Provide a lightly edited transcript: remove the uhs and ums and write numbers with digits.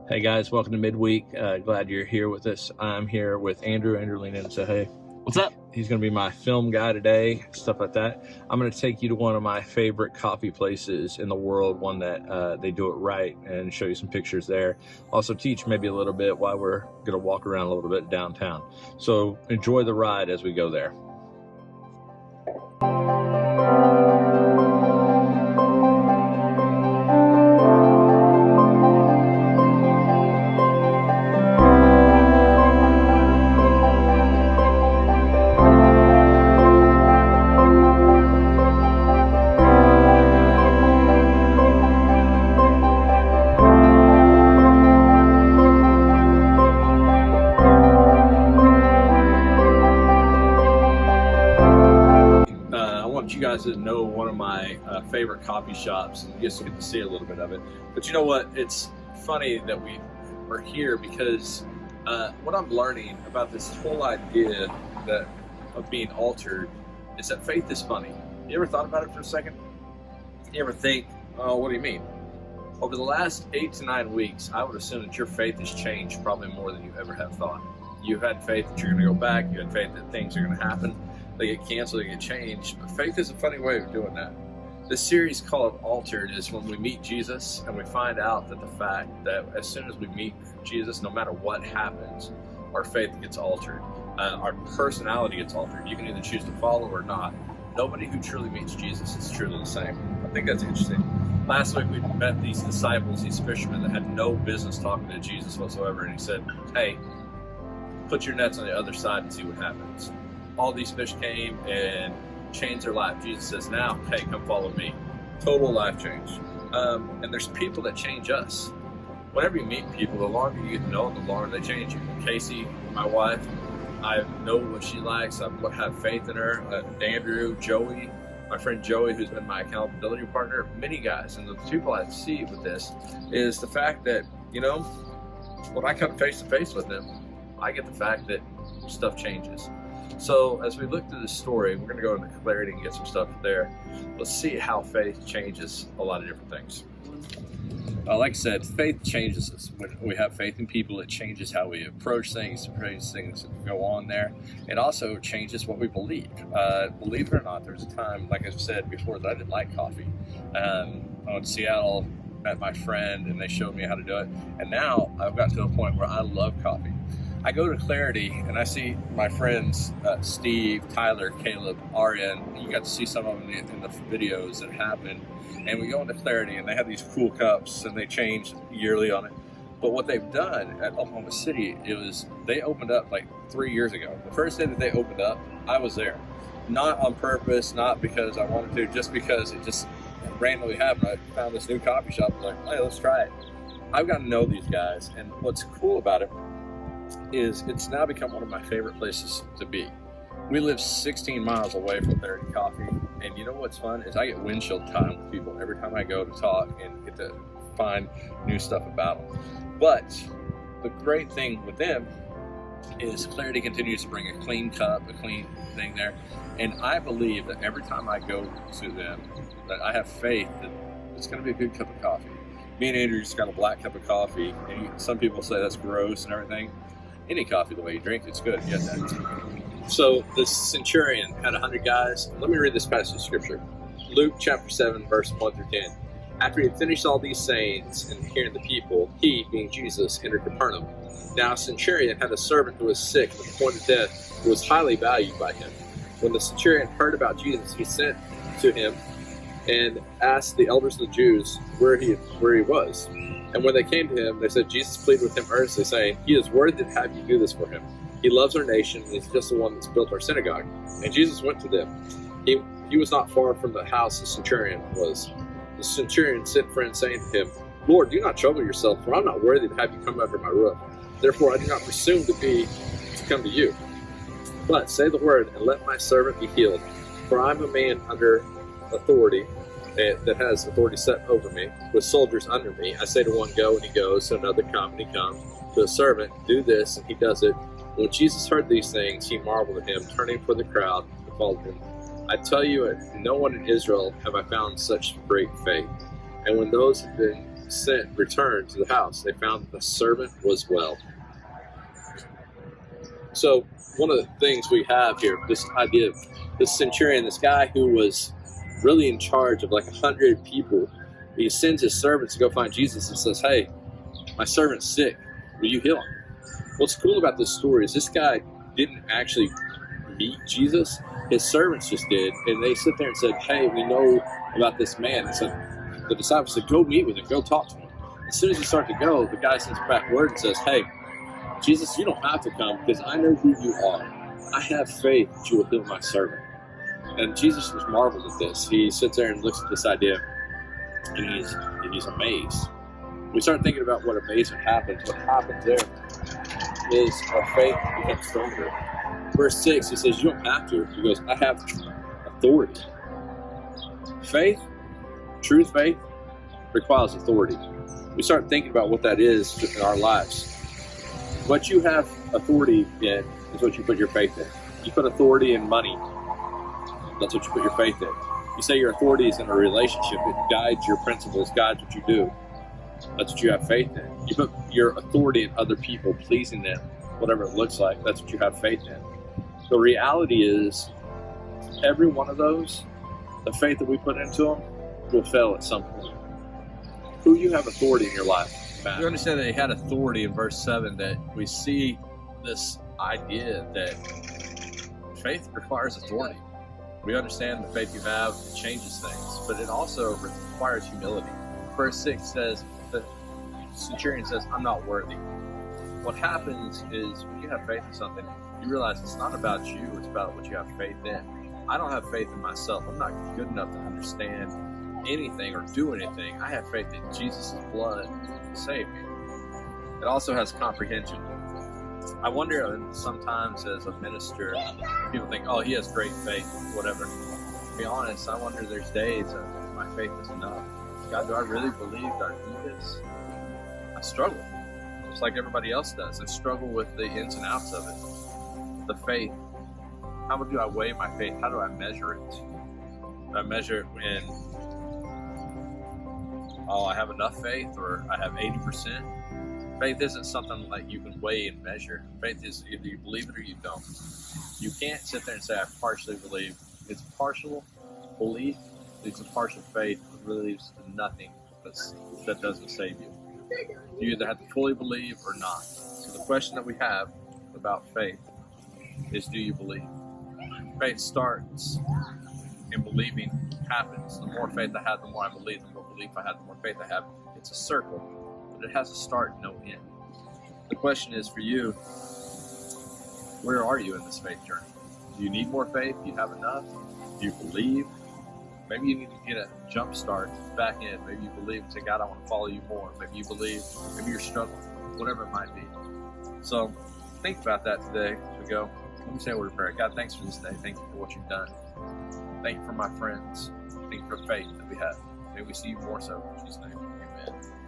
Hey guys, welcome to Midweek. Glad you're here with us. I'm here with Andrew. Andrew, lean in and say hey. What's up? He's going to be my film guy today, stuff like that. I'm going to take you to one of my favorite coffee places in the world, one that they do it right, and show you some pictures there. Also teach maybe a little bit while we're going to walk around a little bit downtown. So enjoy the ride as we go there. You guys that know one of my favorite coffee shops, and you just get to see a little bit of it. But you know what? It's funny that we are here because what I'm learning about this whole idea of being altered is that faith is funny. You ever thought about it for a second? You ever think, oh, what do you mean? Over the last 8 to 9 weeks, I would assume that your faith has changed probably more than you ever have thought. You've had faith that you're going to go back. You had faith that things are going to happen. They get canceled, they get changed. But faith is a funny way of doing that. This series called Altered is when we meet Jesus and we find out that the fact that as soon as we meet Jesus, no matter what happens, our faith gets altered. Our personality gets altered. You can either choose to follow or not. Nobody who truly meets Jesus is truly the same. I think that's interesting. Last week we met these disciples, these fishermen that had no business talking to Jesus whatsoever. And he said, hey, put your nets on the other side and see what happens. All these fish came and changed their life. Jesus says, now, hey, come follow me. Total life change. And there's people that change us. Whenever you meet people, the longer you get to know them, the longer they change you. Casey, my wife, I know what she likes. I have faith in her. Andrew, Joey, my friend Joey, who's been my accountability partner, many guys. And the people I see with this is the fact that, you know, when I come face to face with them, I get the fact that stuff changes. So as we look through this story, we're going to go into clarity and get some stuff there. Let's see how faith changes a lot of different things. Like I said, faith changes us. When we have faith in people, it changes how we approach things, things that go on there. It also changes what we believe. Believe it or not, there's a time, like I said before, that I didn't like coffee. I went to Seattle, met my friend, and they showed me how to do it. And now I've got to a point where I love coffee. I go to Clarity and I see my friends, Steve, Tyler, Caleb, Arian. You got to see some of them in the videos that happen. And we go into Clarity and they have these cool cups and they change yearly on it. But what they've done at Oklahoma City is they opened up like 3 years ago. The first day that they opened up, I was there. Not on purpose, not because I wanted to, just because it just randomly happened. I found this new coffee shop. I was like, hey, let's try it. I've got to know these guys. And what's cool about it is it's now become one of my favorite places to be. We live 16 miles away from Clarity Coffee, and you know what's fun is I get windshield time with people every time I go to talk and get to find new stuff about them. But the great thing with them is Clarity continues to bring a clean cup, a clean thing there, and I believe that every time I go to them, that I have faith that it's going to be a good cup of coffee. Me and Andrew just got a black cup of coffee, and some people say that's gross and everything. Any coffee, the way you drink, it's good. You get that. So the centurion had 100 guys. Let me read this passage of scripture. Luke chapter 7, verse 1 through 10. After he had finished all these sayings and hearing the people, he, being Jesus, entered Capernaum. Now a centurion had a servant who was sick at the point of death, who was highly valued by him. When the centurion heard about Jesus, he sent to him and asked the elders of the Jews where he was. And when they came to him, they said, Jesus pleaded with him earnestly, saying, he is worthy to have you do this for him. He loves our nation, and he's just the one that's built our synagogue. And Jesus went to them. He was not far from the house the centurion was. The centurion sent friends, saying to him, Lord, do not trouble yourself, for I'm not worthy to have you come under my roof. Therefore I do not presume to come to you. But say the word, and let my servant be healed. For I'm a man under authority, that has authority set over me, with soldiers under me. I say to one, go, and he goes, to another, come, and he comes. To a servant, do this, and he does it. When Jesus heard these things, he marveled at him, turning for the crowd, and followed him. I tell you, no one in Israel have I found such great faith. And when those had been returned to the house, they found that the servant was well. So one of the things we have here, this idea of this centurion, this guy who was really in charge of like 100 people, he sends his servants to go find Jesus and says, hey, my servant's sick. Will you heal him? What's cool about this story is this guy didn't actually meet Jesus. His servants just did. And they sit there and said, hey, we know about this man. And so the disciples said, go meet with him. Go talk to him. As soon as you start to go, the guy sends back word and says, hey, Jesus, you don't have to come because I know who you are. I have faith that you will heal my servant. And Jesus was marveled at this. He sits there and looks at this idea and he's amazed. We start thinking about what amazement happens. What happens there is our faith becomes stronger. Verse 6, he says, you don't have to. He goes, I have authority. Faith, true faith, requires authority. We start thinking about what that is in our lives. What you have authority in is what you put your faith in. You put authority in money. That's what you put your faith in. You say your authority is in a relationship. It guides your principles, guides what you do. That's what you have faith in. You put your authority in other people, pleasing them, whatever it looks like. That's what you have faith in. The reality is, every one of those, the faith that we put into them, will fail at some point. Who you have authority in your life, Matt? You understand that he had authority in verse 7, that we see this idea that faith requires authority. We understand the faith you have changes things, but it also requires humility. Verse 6 says, the centurion says, I'm not worthy. What happens is when you have faith in something, you realize it's not about you, it's about what you have faith in. I don't have faith in myself. I'm not good enough to understand anything or do anything. I have faith in Jesus' blood to save me. It also has comprehension. I wonder sometimes as a minister, people think, oh, he has great faith, whatever. To be honest, I wonder there's days that my faith is enough. God, do I really believe that I do this? I struggle, just like everybody else does. I struggle with the ins and outs of it. The faith. How do I weigh my faith? How do I measure it? Do I measure it in, oh, I have enough faith, or I have 80%? Faith isn't something like you can weigh and measure. Faith is either you believe it or you don't. You can't sit there and say, I partially believe. It's partial belief. It's a partial faith that believes in nothing that doesn't save you. You either have to fully believe or not. So the question that we have about faith is, do you believe? Faith starts and believing happens. The more faith I have, the more I believe. The more belief I have, the more faith I have. It's a circle, but it has a start and no end. The question is for you, where are you in this faith journey? Do you need more faith? Do you have enough? Do you believe? Maybe you need to get a jump start back in. Maybe you believe and say, God, I want to follow you more. Maybe you believe, maybe you're struggling, whatever it might be. So think about that today as we go. Let me say a word of prayer. God, thanks for this day. Thank you for what you've done. Thank you for my friends. Thank you for faith that we have. May we see you more so. In Jesus' name, amen.